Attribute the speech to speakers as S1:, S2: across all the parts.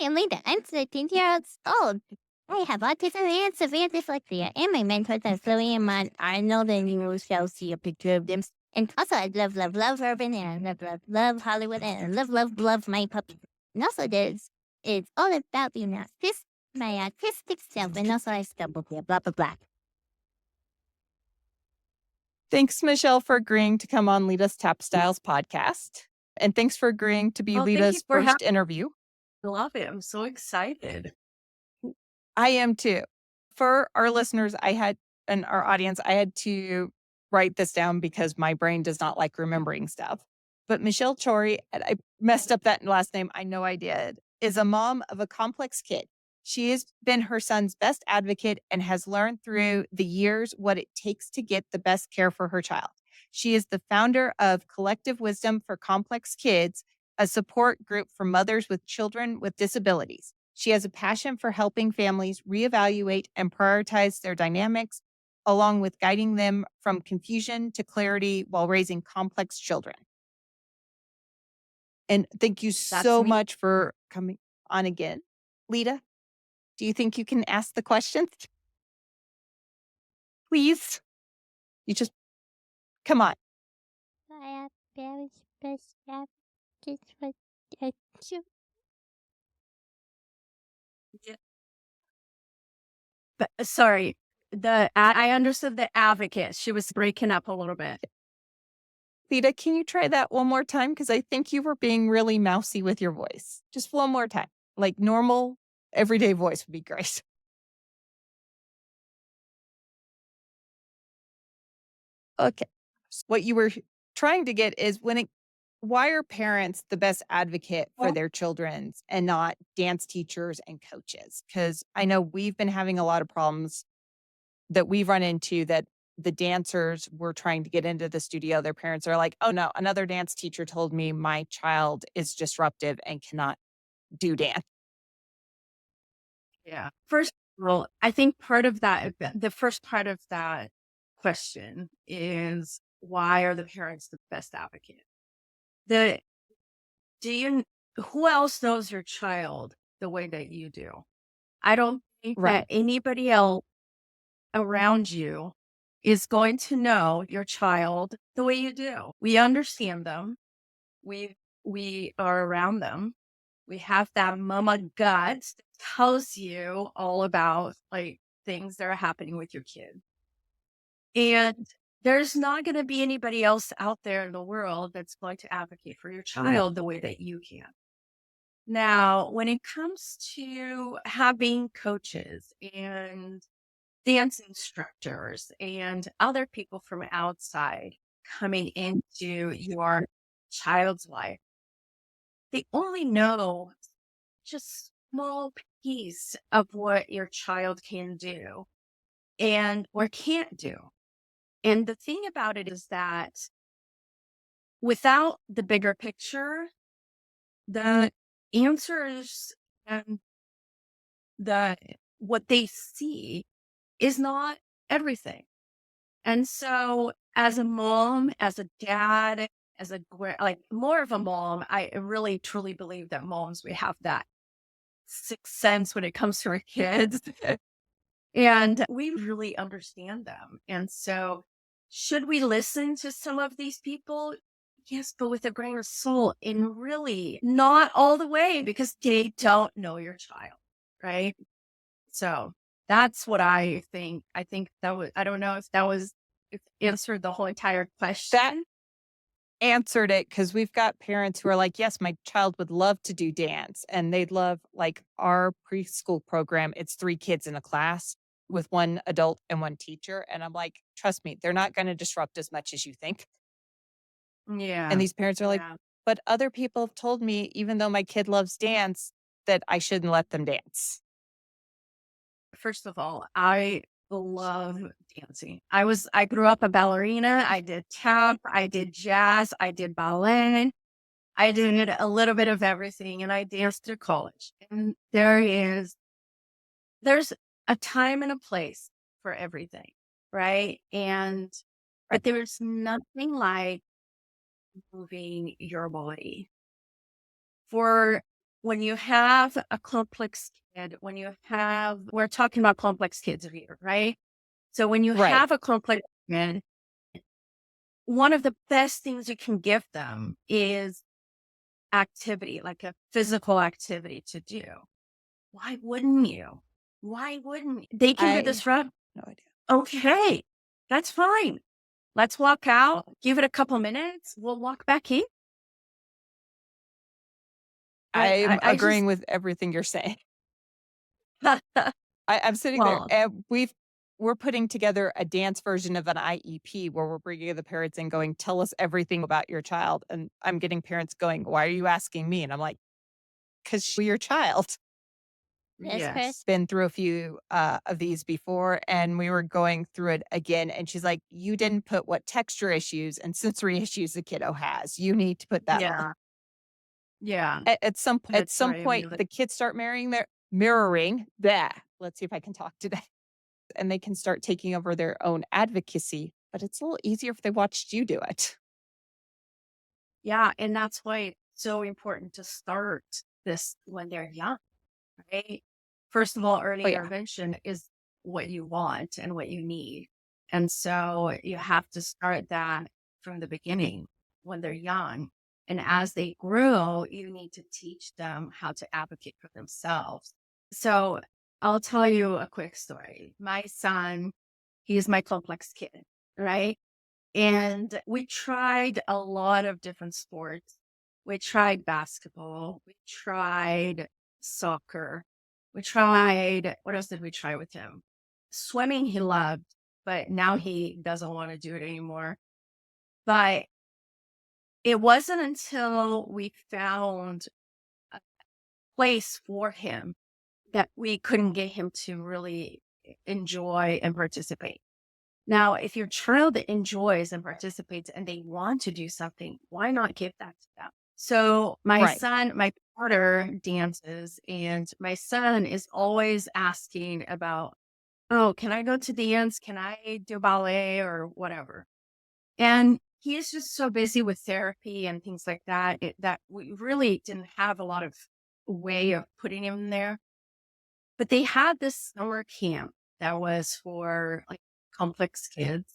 S1: I'm Linda. I'm 13 years old. I have autism and severe dyslexia, and my mentors are Chloe and Matt Arnold, and you shall see a picture of them. And also, I love urban, and I love Hollywood, and I love my puppy. And also, it's all about you now. This my artistic self, and also I stumbled here, blah blah blah.
S2: Thanks, Michelle, for agreeing to come on Lita's Tap Styles podcast. And thanks for agreeing to be
S3: Thank you
S2: Lita's
S3: for
S2: first interview.
S3: I love it. I'm so excited.
S2: I am too. For our listeners, and our audience, I had to write this down because my brain does not like remembering stuff. But Michelle Choairy, and I messed up that last name, I know I did, is a mom of a complex kid. She has been her son's best advocate and has learned through the years what it takes to get the best care for her child. She is the founder of Collective Wisdom for Complex Kids, a support group for mothers with children with disabilities. She has a passion for helping families reevaluate and prioritize their dynamics, along with guiding them from confusion to clarity while raising complex children. And thank you so much for coming on again. Lita, do you think you can ask the questions? Please. You just, come on.
S1: I have very special just for you.
S3: But sorry, I understood the advocate. She was breaking up a little bit.
S2: Lita, can you try that one more time? Because I think you were being really mousy with your voice. Just one more time. Like normal, everyday voice would be great. Okay. What you were trying to get is why are parents the best advocate for their children and not dance teachers and coaches? Because I know we've been having a lot of problems that we've run into that the dancers were trying to get into the studio. Their parents are like, oh no, another dance teacher told me my child is disruptive and cannot do dance.
S3: Yeah. First of all, I think the first part of that question is, why are the parents the best advocate? Who else knows your child the way that you do? I don't think
S2: Right.
S3: that anybody else around you is going to know your child the way you do. We understand them. We are around them. We have that mama gut that tells you all about like things that are happening with your kid. And there's not going to be anybody else out there in the world that's going to advocate for your child the way that you can. Now, when it comes to having coaches and dance instructors and other people from outside coming into your child's life, they only know just small piece of what your child can do and or can't do. And the thing about it is that without the bigger picture, the answers and what they see is not everything. And so as a mom, as a dad, like more of a mom, I really truly believe that moms, we have that sixth sense when it comes to our kids. And we really understand them. And so should we listen to some of these people? Yes, but with a grain of salt, and really not all the way, because they don't know your child, right? So that's what I think. I think I don't know if if answered the whole entire question.
S2: That answered it, because we've got parents who are like, yes, my child would love to do dance. And they'd love, like, our preschool program. It's 3 kids in a class with 1 adult and 1 teacher. And I'm like, trust me, they're not going to disrupt as much as you think.
S3: Yeah.
S2: And these parents are like,
S3: Yeah.
S2: but other people have told me, even though my kid loves dance, that I shouldn't let them dance.
S3: First of all, I love dancing. I grew up a ballerina. I did tap, I did jazz, I did ballet. I did a little bit of everything, and I danced through college. And there's a time and a place for everything, right? But there's nothing like moving your body. For when you have a complex kid, we're talking about complex kids here, right? So when you
S2: Right.
S3: have a complex kid, one of the best things you can give them is activity, like a physical activity to do. Why wouldn't you? Why wouldn't you? They can do
S2: I
S3: this right.
S2: no idea.
S3: Okay, that's fine. Let's walk out, give it a couple minutes. We'll walk back in.
S2: I'm
S3: I
S2: agreeing
S3: just,
S2: with everything you're saying. I'm sitting there
S3: well,
S2: and we're putting together a dance version of an IEP where we're bringing the parents in going, tell us everything about your child. And I'm getting parents going, why are you asking me? And I'm like, because you're your child.
S1: Yes, Chris.
S3: yes,
S2: Been through a few of these before and we were going through it again. And she's like, you didn't put what texture issues and sensory issues the kiddo has. You need to put that on.
S3: yeah, yeah.
S2: At
S3: That's
S2: some
S3: right.
S2: point, the kids start mirroring that. Let's see if I can talk today. And they can start taking over their own advocacy, but it's a little easier if they watched you do it.
S3: Yeah, and that's why it's so important to start this when they're young, right? First of all, early
S2: Oh, yeah.
S3: intervention is what you want and what you need. And so you have to start that from the beginning when they're young. And as they grow, you need to teach them how to advocate for themselves. So I'll tell you a quick story. My son, he's my complex kid, right? And we tried a lot of different sports. We tried basketball. We tried soccer. We tried, what else did we try with him? Swimming, he loved, but now he doesn't want to do it anymore. But it wasn't until we found a place for him that we couldn't get him to really enjoy and participate. Now, if your child enjoys and participates and they want to do something, why not give that to them? So,
S2: Right.
S3: my daughter dances, and my son is always asking about, oh, can I go to dance? Can I do ballet or whatever? And he is just so busy with therapy and things like that, that we really didn't have a lot of way of putting him there. But they had this summer camp that was for like complex kids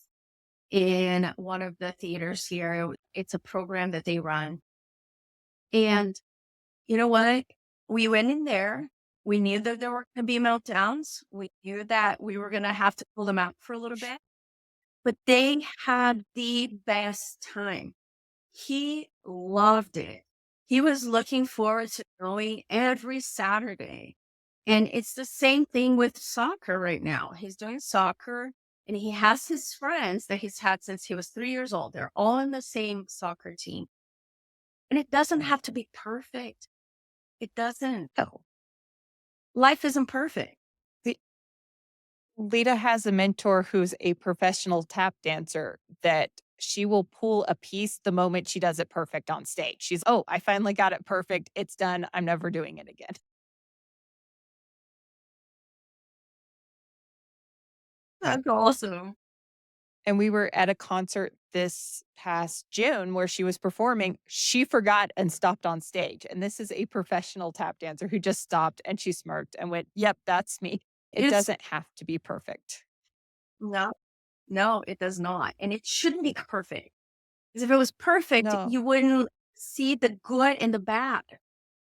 S3: in one of the theaters here. It's a program that they run. And you know what? We went in there. We knew that there were going to be meltdowns. We knew that we were going to have to pull them out for a little bit, but they had the best time. He loved it. He was looking forward to going every Saturday. And it's the same thing with soccer right now. He's doing soccer and he has his friends that he's had since he was 3 years old. They're all in the same soccer team. And it doesn't have to be perfect. It doesn't.
S2: Oh.
S3: Life isn't perfect.
S2: The Lita has a mentor who's a professional tap dancer that she will pull a piece the moment she does it perfect on stage. She's, oh, I finally got it perfect. It's done. I'm never doing it again.
S3: That's awesome.
S2: And we were at a concert this past June where she was performing. She forgot and stopped on stage. And this is a professional tap dancer who just stopped and she smirked and went, yep, that's me. It
S3: It's
S2: doesn't have to be perfect.
S3: no, no, it does not. And it shouldn't be perfect. Because if it was perfect,
S2: No.
S3: you wouldn't see the good and the bad.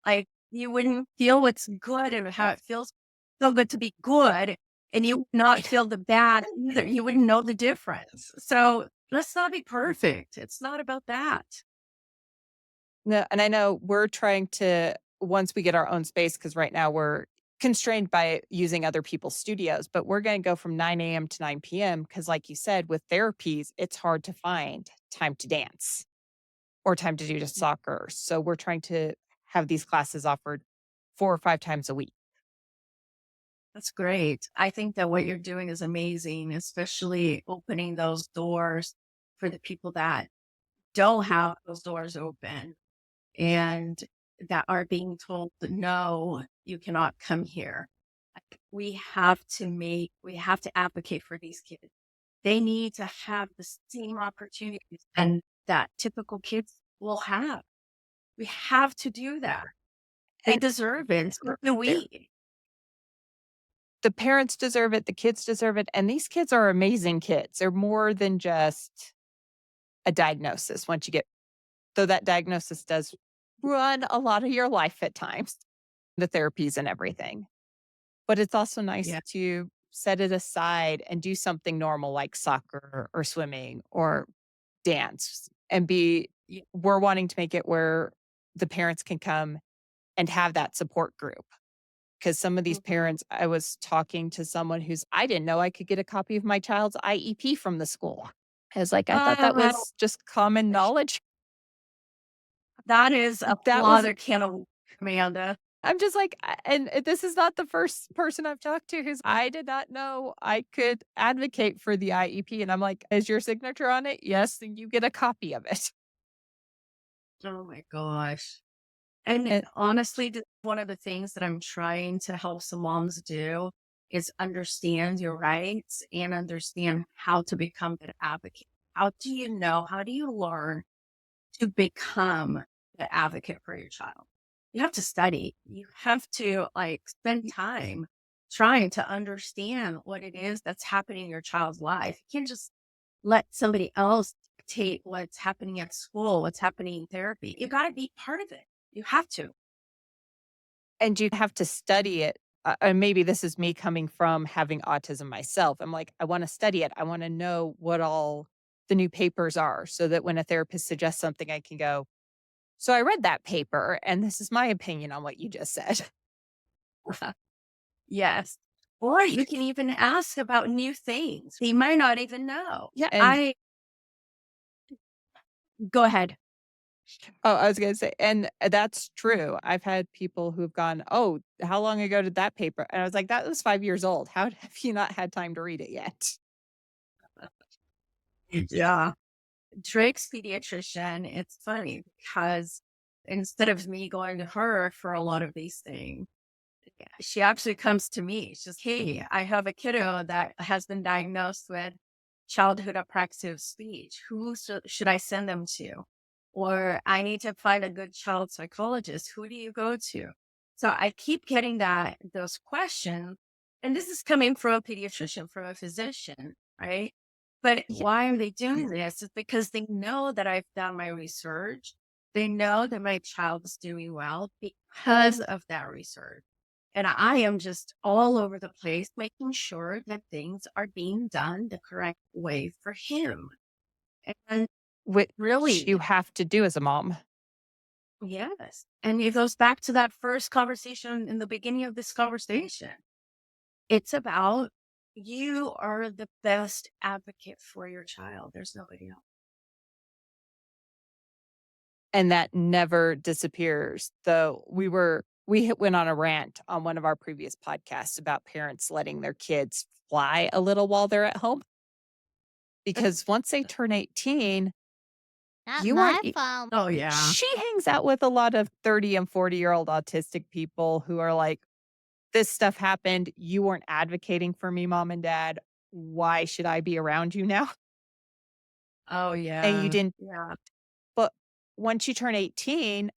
S3: Like you wouldn't feel what's good and how it feels so good to be good, and you would not feel the bad either. You wouldn't know the difference. So let's not be perfect. It's not about that.
S2: No, and I know we're trying to once we get our own space, because right now we're constrained by using other people's studios, but we're going to go from 9 a.m. to 9 p.m. Because, like you said, with therapies, it's hard to find time to dance or time to do just soccer. So we're trying to have these classes offered 4 or 5 times a week.
S3: That's great. I think that what you're doing is amazing, especially opening those doors for the people that don't have those doors open and that are being told, no, you cannot come here. We have to advocate for these kids. They need to have the same opportunities and that typical kids will have. We have to do that. They
S2: And
S3: deserve it. So do
S2: they're
S3: we.
S2: the parents deserve it, the kids deserve it, and these kids are amazing kids. They're more than just a diagnosis once you get though that diagnosis does run a lot of your life at times, the therapies and everything. But it's also nice
S3: Yeah.
S2: to set it aside and do something normal like soccer or swimming or dance and be
S3: Yeah.
S2: we're wanting to make it where the parents can come and have that support group. Because some of these
S3: Mhm.
S2: parents, I was talking to someone who's I didn't know I could get a copy of my child's IEP from the school. I was like, I thought that
S3: Oh,
S2: was just common
S3: gosh.
S2: knowledge.
S3: That is a
S2: That
S3: whole
S2: was
S3: other can of Amanda.
S2: I'm just like, this is not the first person I've talked to who's I did not know I could advocate for the IEP. And I'm like, is your signature on it? Yes. Then you get a copy of it.
S3: Oh my gosh. And
S2: And,
S3: honestly, one of the things that I'm trying to help some moms do is understand your rights and understand how to become an advocate. How do you know? How do you learn to become the advocate for your child? You have to study. You have to like spend time trying to understand what it is that's happening in your child's life. You can't just let somebody else dictate what's happening at school, what's happening in therapy. You got to be part of it. You have to.
S2: and you have to study it. And maybe this is me coming from having autism myself. I'm like, I want to study it. I want to know what all the new papers are so that when a therapist suggests something, I can go, so I read that paper and this is my opinion on what you just said.
S3: Yes. Or you can even ask about new things. They might not even know.
S2: Yeah. And
S3: I go ahead.
S2: oh, I was gonna say, and that's true. I've had people who've gone, "Oh, how long ago did that paper?" And I was like, "That was 5 years old. How have you not had time to read it yet?"
S3: Yeah. Drake's pediatrician, it's funny because instead of me going to her for a lot of these things, she actually comes to me. She's, hey, I have a kiddo that has been diagnosed with childhood apraxia of speech. Who should I send them to? Or I need to find a good child psychologist. Who do you go to? So I keep getting those questions. And this is coming from a pediatrician, from a physician, right? But
S2: Yeah.
S3: why are they doing this? It's because they know that I've done my research. They know that my child is doing well because of that research. And I am just all over the place, making sure that things are being done the correct way for him. And
S2: Which you
S3: really,
S2: have to do as a mom.
S3: yes. And it goes back to that first conversation in the beginning of this conversation. It's about you are the best advocate for your child. There's nobody else.
S2: And that never disappears. Though went on a rant on one of our previous podcasts about parents letting their kids fly a little while they're at home. Because once they turn 18,
S1: Not
S2: you aren't
S1: my fault.
S3: Oh, yeah.
S2: she hangs out with a lot of 30 and 40-year-old autistic people who are like, "This stuff happened. You weren't advocating for me, mom and dad. Why should I be around you now?"
S3: Oh,
S2: And you
S3: yeah.
S2: didn't
S3: Yeah.
S2: but once you turn 18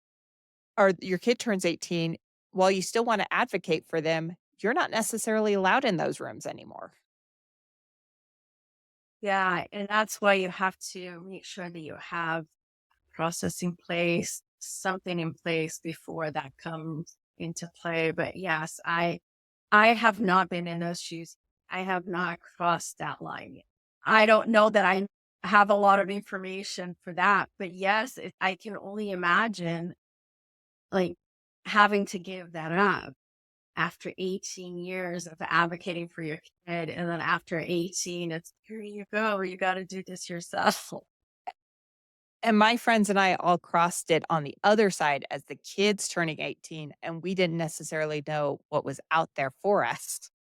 S2: or your kid turns 18, while you still wanna advocate for them, you're not necessarily allowed in those rooms anymore.
S3: Yeah. And that's why you have to make sure that you have process in place, something in place before that comes into play. But yes, I have not been in those shoes. I have not crossed that line yet. I don't know that I have a lot of information for that, but yes, I can only imagine like having to give that up after 18 years of advocating for your kid. And then after 18, it's here you go. You got to do this yourself.
S2: And my friends and I all crossed it on the other side as the kids turning 18, and we didn't necessarily know what was out there for us.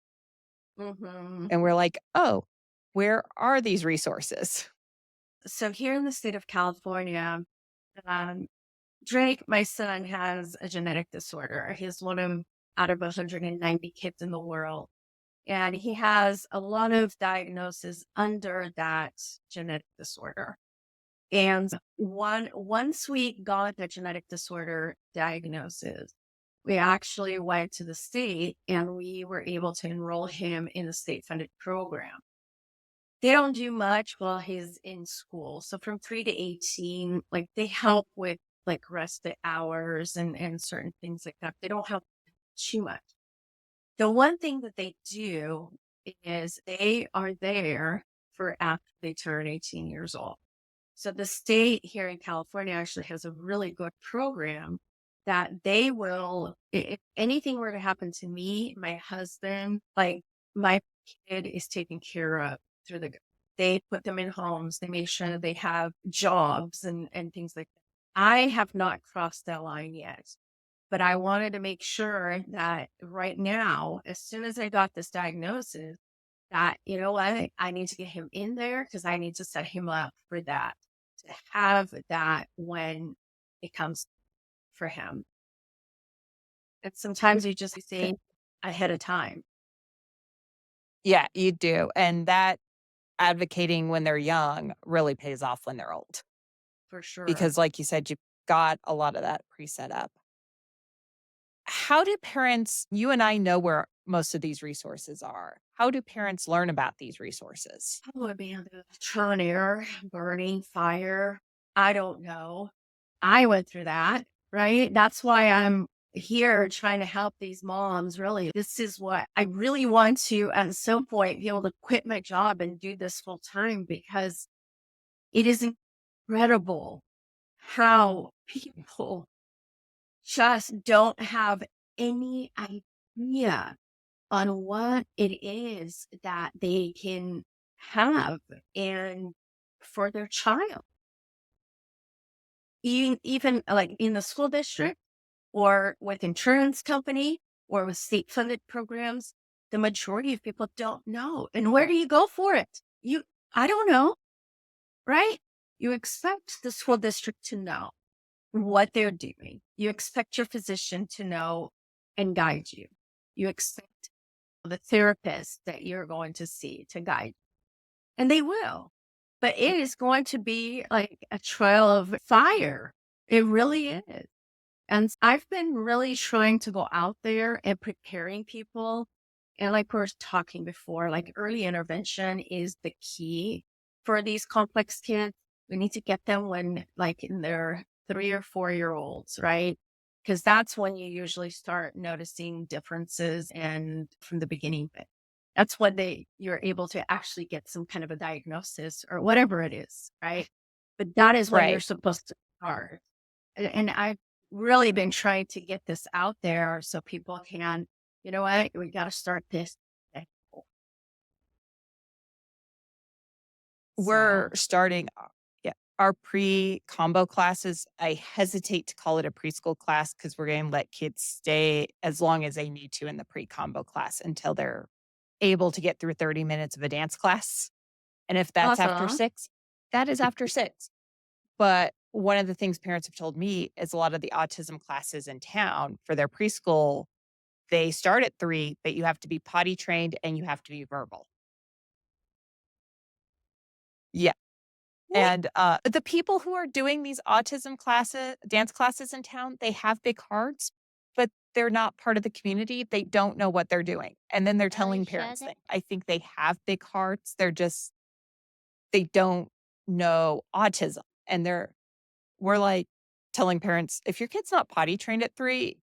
S3: Hmm.
S2: And we're like, "Oh, where are these resources?"
S3: So here in the state of California, um, Drake, my son, has a genetic disorder. He's one of out of 190 kids in the world. And he has a lot of diagnoses under that genetic disorder. And once we got the genetic disorder diagnosis, we actually went to the state and we were able to enroll him in a state funded program. They don't do much while he's in school. So from 3 to 18, like they help with like rest of hours and certain things like that. They don't help too much. The one thing that they do is they are there for after they turn 18 years old. So the state here in California actually has a really good program that they will, if anything were to happen to me, my husband, like my kid is taken care of through they put them in homes, they make sure that they have jobs and things like that. I have not crossed that line yet, but I wanted to make sure that right now, as soon as I got this diagnosis, that, you know what, I need to get him in there because I need to set him up for that, to have that when it comes for him. And sometimes you just say ahead of time,
S2: Yeah, you do. And that advocating when they're young really pays off when they're old
S3: for sure.
S2: because, like you said, you've got a lot of that pre-set up. How do parents, you and I know where most of these resources are. How do parents learn about these resources?
S3: Oh, I mean, the trial and error, burning, fire. I don't know. I went through that, right? That's why I'm here trying to help these moms. Really, this is what I really want to, at some point, be able to quit my job and do this full time because it is incredible how people just don't have any idea on what it is that they can have and for their child. Even like in the school district or with insurance company or with state funded programs, the majority of people don't know. And where do you go for it? I don't know, right? You expect the school district to know what they're doing. You expect your physician to know and guide you. You expect the therapist that you're going to see to guide, and they will. But it is going to be like a trail of fire. It really is. And I've been really trying to go out there and preparing people. And like we were talking before, like early intervention is the key for these complex kids. We need to get them when, like, in their 3 or 4 year olds, right? Because that's when you usually start noticing differences and from the beginning. That's when you're able to actually get some kind of a diagnosis or whatever it is, right? But that is when you're
S2: Right.
S3: supposed to start. And I've really been trying to get this out there so people can, you know what, we got to start this.
S2: We're
S3: So
S2: starting yeah, our pre-combo classes. I hesitate to call it a preschool class because we're going to let kids stay as long as they need to in the pre-combo class until they're able to get through 30 minutes of a dance class. And if that's after
S3: awesome.
S2: 6, that is after 6. But one of the things parents have told me is a lot of the autism classes in town for their preschool, they start at 3, but you have to be potty trained and you have to be verbal. Yeah. And, the people who are doing these autism classes dance classes in town, they have big hearts, but they're not part of the community. They don't know what they're doing, and then they're
S1: Are you
S2: telling
S1: sure
S2: parents
S1: that
S2: things. I think they have big hearts, they don't know autism, and we're, like, telling parents, "If your kid's not potty trained at 3,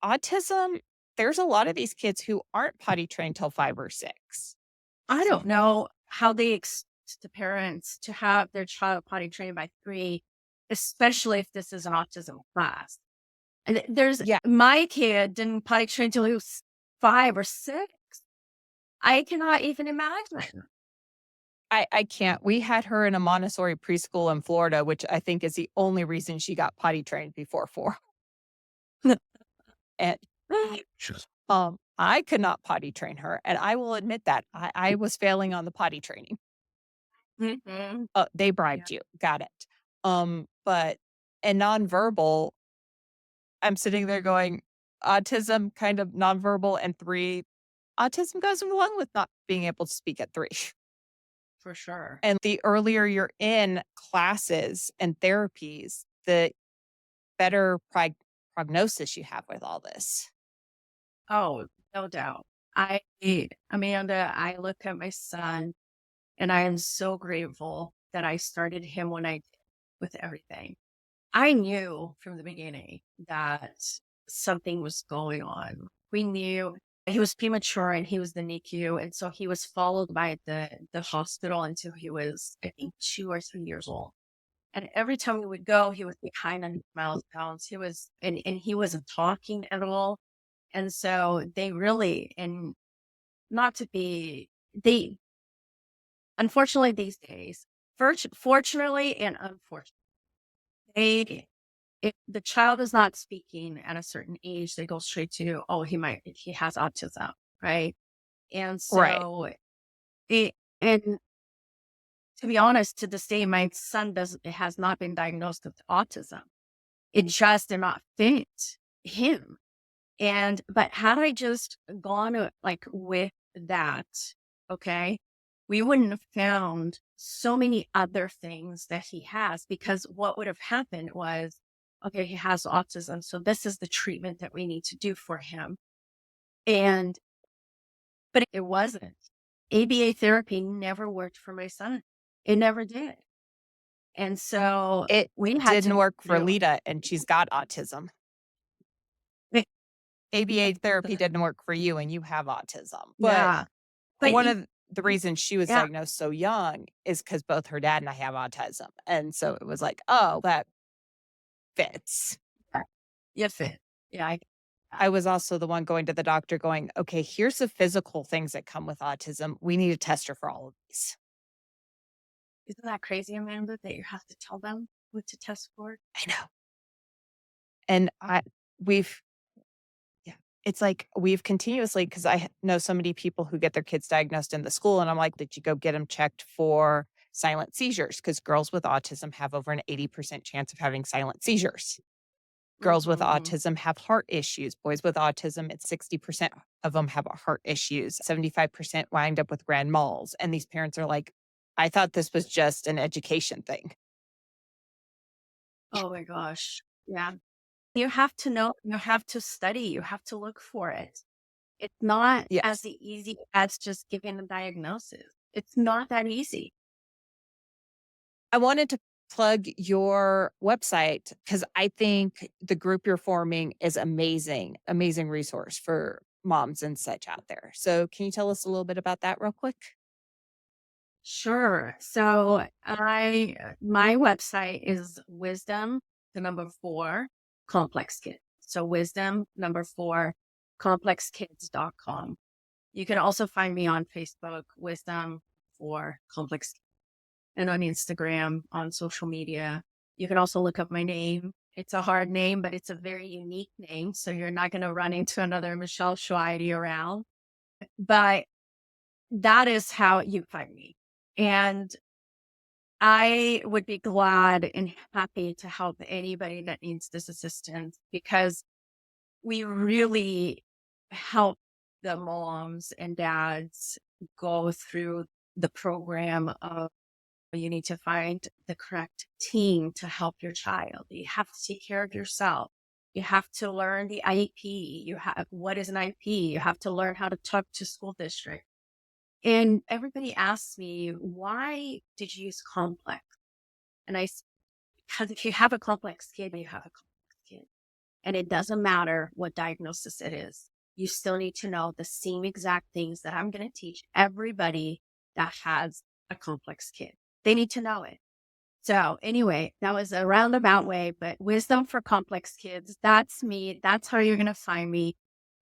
S2: autism there's a lot of these kids who aren't potty trained till 5 or 6."
S3: I don't know how they expect the parents to have their child potty trained by 3, especially if this is an autism class. And there's
S2: Yeah.
S3: my kid didn't potty train until he was 5 or 6. I cannot even imagine.
S2: I can't. We had her in a Montessori preschool in Florida, which I think is the only reason she got potty trained before 4. And, I could not potty train her, and I will admit that. I was failing on the potty training.
S3: Mhm.
S2: They
S3: Yeah,
S2: bribed you. Got it. But and nonverbal, I'm sitting there going, autism, kind of nonverbal, and 3, autism goes along with not being able to speak at 3.
S3: for sure.
S2: And the earlier you're in classes and therapies, the better prognosis you have with all this.
S3: Oh, no doubt. Amanda, I look at my son and I am so grateful that I started him when I did with everything. I knew from the beginning that something was going on. We knew he was premature and he was the NICU. And so he was followed by the hospital until he was, I think, 2 or 3 years old. And every time we would go, he was behind on milestones. And he wasn't talking at all. And so they really, and not to be, they, unfortunately these days, fortunately and unfortunately, they, if the child is not speaking at a certain age, they go straight to, oh, he has autism, right? And
S2: Right.
S3: so it, and to be honest, to this day, my son has not been diagnosed with autism. It just did not fit him. But had I just gone like with that, okay, we wouldn't have found so many other things that he has, because what would have happened was, okay, he has autism. So this is the treatment that we need to do for him. And, but it wasn't. ABA therapy never worked for my son. It never did. And so
S2: It
S3: we had
S2: didn't
S3: to
S2: work for
S3: do,
S2: Lita, and she's got autism. ABA therapy didn't work for you, and you have autism. But
S3: yeah. But
S2: one of the reasons she was
S3: yeah,
S2: diagnosed so young is because both her dad and I have autism. And so it was like, oh, that fits.
S3: you fit. Yeah.
S2: I was also the one going to the doctor going, okay, here's the physical things that come with autism. We need to test her for all of these.
S3: Isn't that crazy, Amanda, that you have to tell them what to test for?
S2: I know. And we've, yeah, it's like we've continuously, because know so many people who get their kids diagnosed in the school. And I'm like, did you go get them checked for silent seizures? Because girls with autism have over an 80% chance of having silent seizures. Girls with
S3: Mhm.
S2: autism have heart issues. Boys with autism, it's 60% of them have heart issues. 75% wind up with grand malls. And these parents are like, I thought this was just an education thing.
S3: Oh my gosh. Yeah. You have to know, you have to study, you have to look for it. It's not
S2: Yes.
S3: as easy as just giving a diagnosis. It's not that easy.
S2: I wanted to plug your website because I think the group you're forming is amazing, amazing resource for moms and such out there. So can you tell us a little bit about that real quick?
S3: Sure. So my website is wisdom, the number four, complex kids. So wisdom, number four, complexkids.com. You can also find me on Facebook, Wisdom for Complex, and on Instagram, on social media. You can also look up my name. It's a hard name, but it's a very unique name. So you're not going to run into another Michelle Choairy around. But that is how you find me. And I would be glad and happy to help anybody that needs this assistance, because we really help the moms and dads go through the program of, you need to find the correct team to help your child. You have to take care of yourself. You have to learn the IEP. What is an IEP? You have to learn how to talk to school district. And everybody asks me, why did you use complex? And because if you have a complex kid, you have a complex kid. And it doesn't matter what diagnosis it is. You still need to know the same exact things that I'm going to teach everybody that has a complex kid. They need to know it. So anyway, that was a roundabout way, but wisdom for complex kids. That's me. That's how you're going to find me.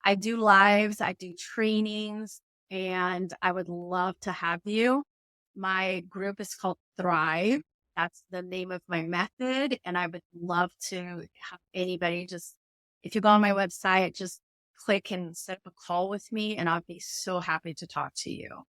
S3: I do lives, I do trainings, and I would love to have you. My group is called Thrive. That's the name of my method. And I would love to have anybody just, if you go on my website, just click and set up a call with me, and I'll be so happy to talk to you.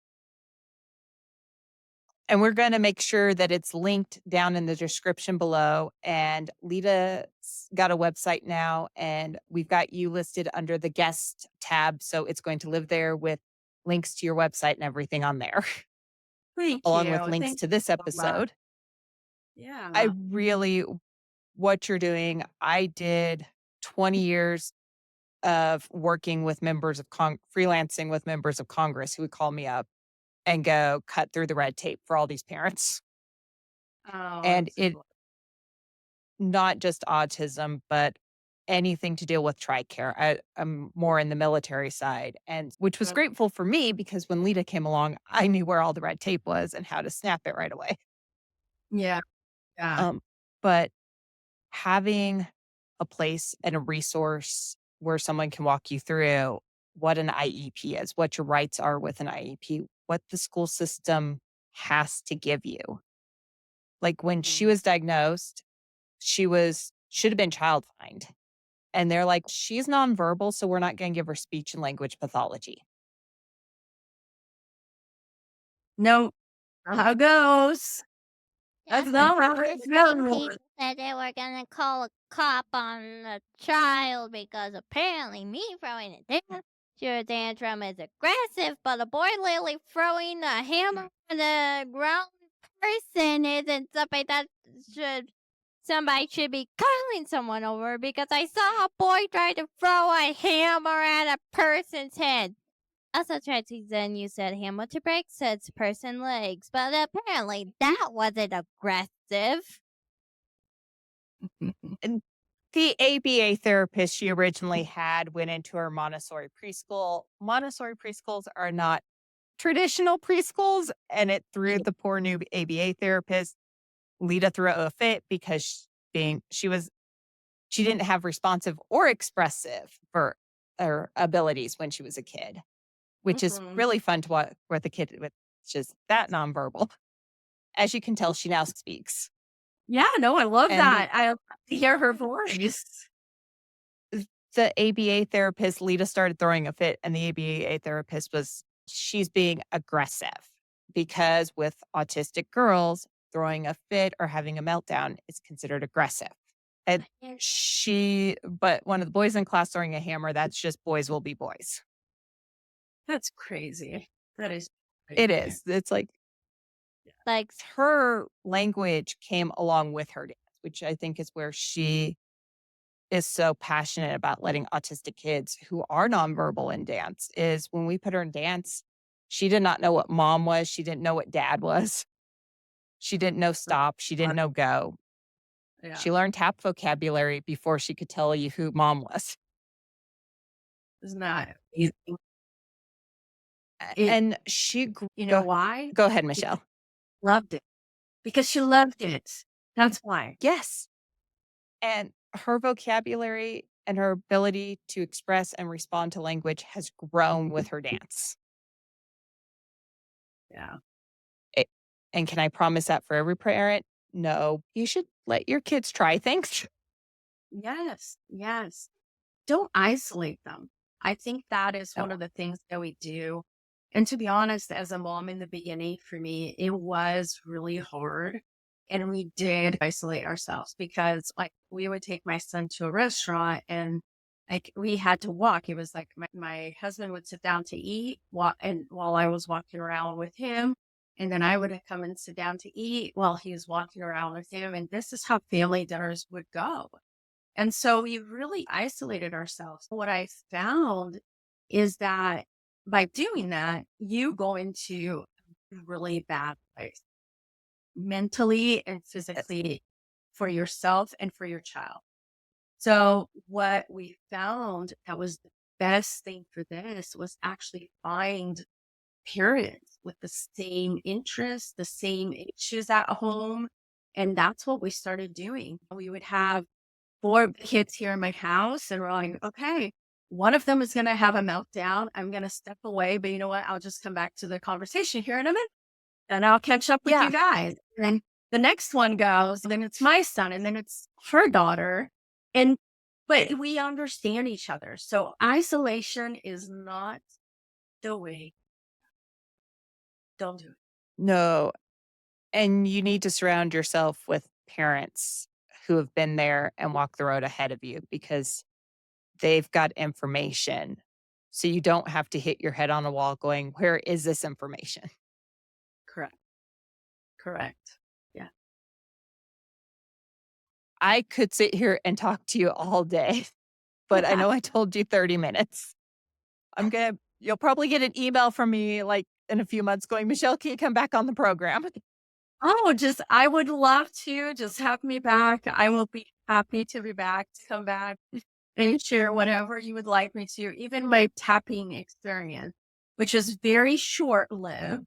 S2: And we're going to make sure that it's linked down in the description below. And Lita's got a website now, and we've got you listed under the guest tab. So it's going to live there with links to your website and everything on there,
S3: Thank
S2: along with
S3: you.
S2: links
S3: Thank
S2: to
S3: you
S2: this
S3: so much.
S2: episode. I
S3: Yeah.
S2: really, what you're doing, I did 20 years of working with members of freelancing with members of Congress who would call me up and go cut through the red tape for all these parents.
S3: Oh,
S2: And
S3: it's
S2: it not just autism, but anything to deal with TRICARE. I'm more in the military side, and which was grateful for me because when Lita came along, I knew where all the red tape was and how to snap it right away.
S3: yeah, yeah.
S2: But having a place and a resource where someone can walk you through what an IEP is, what your rights are with an IEP, what the school system has to give you. Like when she was diagnosed, should have been child find. And they're like, she's nonverbal, so we're not going to give her speech and language pathology.
S3: No, how it goes. That's
S1: Yeah,
S3: not how
S1: this
S3: it goes.
S1: people said they were gonna call a cop on the child because apparently me throwing it down your tantrum is aggressive, but a boy literally throwing a hammer at a grown person isn't something that somebody should be calling someone over because I saw a boy try to throw a hammer at a person's head. Also tried to then use that hammer to break said person legs, but apparently that wasn't aggressive.
S2: And the ABA therapist she originally had went into her Montessori preschool. Montessori preschools are not traditional preschools, and it threw the poor new ABA therapist. Lita threw a fit because she didn't have responsive or expressive for her abilities when she was a kid, which is really fun to watch with a kid with just that nonverbal. As you can tell, she now speaks.
S3: Yeah, no, I love
S2: And
S3: that. I love to hear her voice.
S2: the ABA therapist, Lita started throwing a fit, and the ABA therapist she's being aggressive because with autistic girls, throwing a fit or having a meltdown is considered aggressive. And but one of the boys in class throwing a hammer, that's just boys will be boys.
S3: That's crazy. That is
S2: It
S3: crazy.
S2: is. It's like
S1: Like,
S2: her language came along with her dance, which I think is where she is so passionate about letting autistic kids who are nonverbal in dance is when we put her in dance, she did not know what mom was. She didn't know what dad was. She didn't know stop. She didn't know go.
S3: Yeah.
S2: She learned tap vocabulary before she could tell you who mom was.
S3: Isn't that amazing?
S2: And she
S3: You know why?
S2: go ahead, Michelle.
S3: Loved it. Because she loved it. That's why.
S2: Yes. And her vocabulary and her ability to express and respond to language has grown with her dance.
S3: Yeah.
S2: And can I promise that for every parent? No. You should let your kids try things.
S3: Yes. Yes. Don't isolate them. I think that is one
S2: No.
S3: of the things that we do. And to be honest, as a mom in the beginning, for me, it was really hard. And we did isolate ourselves because, like, we would take my son to a restaurant and like we had to walk. It was like my husband would sit down to eat and while I was walking around with him. And then I would come and sit down to eat while he was walking around with him. And this is how family dinners would go. And so we really isolated ourselves. What I found is that by doing that, you go into a really bad place mentally and physically for yourself and for your child. So what we found that was the best thing for this was actually find parents with the same interests, the same issues at home. And that's what we started doing. We would have 4 kids here in my house, and we're like, okay, one of them is going to have a meltdown. I'm going to step away, but you know what? I'll just come back to the conversation here in a minute and I'll catch up with you guys. And then the next one goes, then it's my son, and then it's her daughter. But we understand each other. So isolation is not the way. Don't do it.
S2: No. And you need to surround yourself with parents who have been there and walked the road ahead of you because they've got information. So you don't have to hit your head on a wall going, where is this information?
S3: Correct. Correct. Yeah.
S2: I could sit here and talk to you all day. but I know I told you 30 minutes. You'll probably get an email from me like in a few months going, Michelle, can you come back on the program?
S3: Oh, I would love to just have me back. I will be happy to be back, to come back and share whatever you would like me to, even my tapping experience, which is very short lived.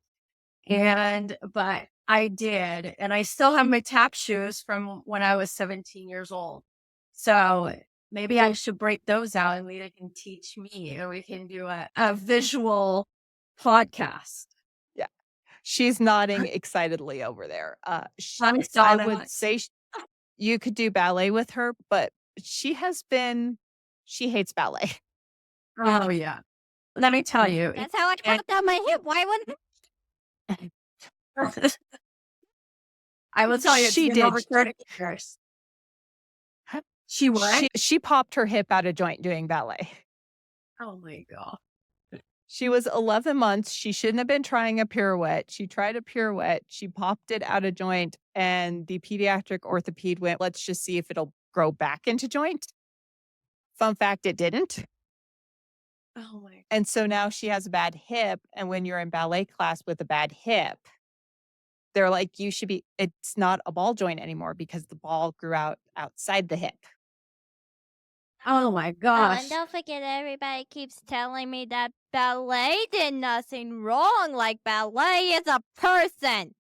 S3: But I did, and I still have my tap shoes from when I was 17 years old. So maybe I should break those out and Lita can teach me, or we can do a visual podcast.
S2: Yeah. She's nodding excitedly over there.
S3: I
S2: I
S3: saw
S2: would
S3: that.
S2: say you could do ballet with her, but she hates ballet.
S3: Oh, yeah. Let me tell you.
S1: That's how I popped out my hip. Why wouldn't
S3: I will tell you, it's
S2: She
S3: been
S2: did.
S3: over 30 years. She what?
S2: She popped her hip out of joint doing ballet.
S3: Oh my God.
S2: She was 11 months. She shouldn't have been trying a pirouette. She tried a pirouette. She popped it out of joint, and the pediatric orthoped went, let's just see if it'll grow back into joint. Fun fact, it didn't.
S3: Oh my.
S2: And so now she has a bad hip. And when you're in ballet class with a bad hip, they're like, it's not a ball joint anymore because the ball grew out outside the hip.
S3: Oh my
S1: Oh,
S3: gosh.
S1: and don't forget, everybody keeps telling me that ballet did nothing wrong. Like, ballet is a person.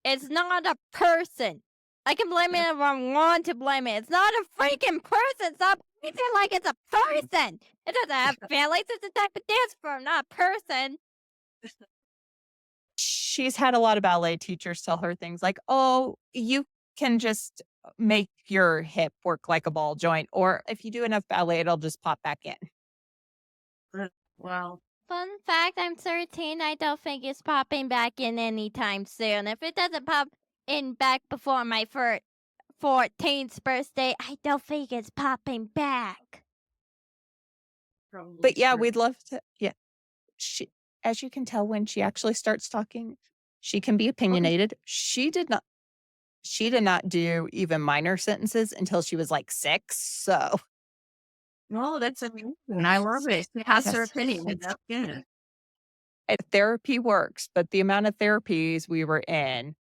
S1: It's not a person. I can blame it if I want to blame it. It's not a freaking person. Stop acting like it's a person. It doesn't have feelings. It's a type of dance form, not a person.
S2: She's had a lot of ballet teachers tell her things like, oh, you can just make your hip work like a ball joint, or if you do enough ballet, it'll just pop back in.
S3: Wow.
S1: Fun fact, I'm 13. I don't think it's popping back in anytime soon. If it doesn't pop in back before my 14th birthday, I don't think it's popping back.
S3: Probably
S2: But yeah,
S3: true.
S2: we'd love to. Yeah. As you can tell, when she actually starts talking, she can be opinionated. She did not do even minor sentences until she was like 6. So
S3: No, that's amazing. I love it. She has her
S2: Yes.
S3: opinion, and that's good.
S2: Therapy works, but the amount of therapies we were in,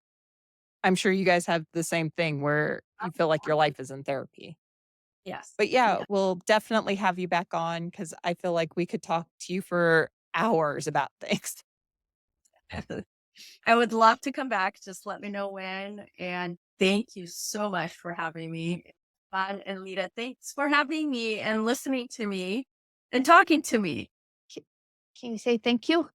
S2: I'm sure you guys have the same thing where you feel like your life is in therapy.
S3: Yes.
S2: But yeah, we'll definitely have you back on because I feel like we could talk to you for hours about things.
S3: I would love to come back. Just let me know when. And thank you so much for having me. Fun. And Lita, thanks for having me and listening to me and talking to me.
S2: Can you say thank you?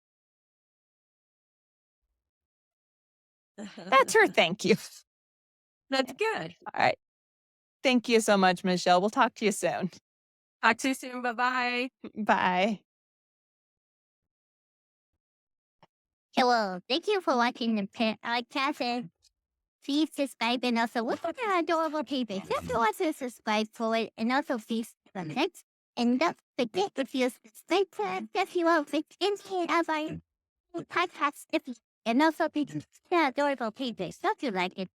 S2: That's her thank you.
S3: That's good.
S2: All right. Thank you so much, Michelle. We'll talk to you soon.
S3: Talk to you soon. Bye-bye.
S2: Bye.
S1: Hello, thank you for watching the podcast. Please subscribe and also look at the adorable people. Just also subscribe for it and also please comment. And don't forget if you subscribe to us, if you want to any of our podcasts, and also please the adorable people. Don't you like it?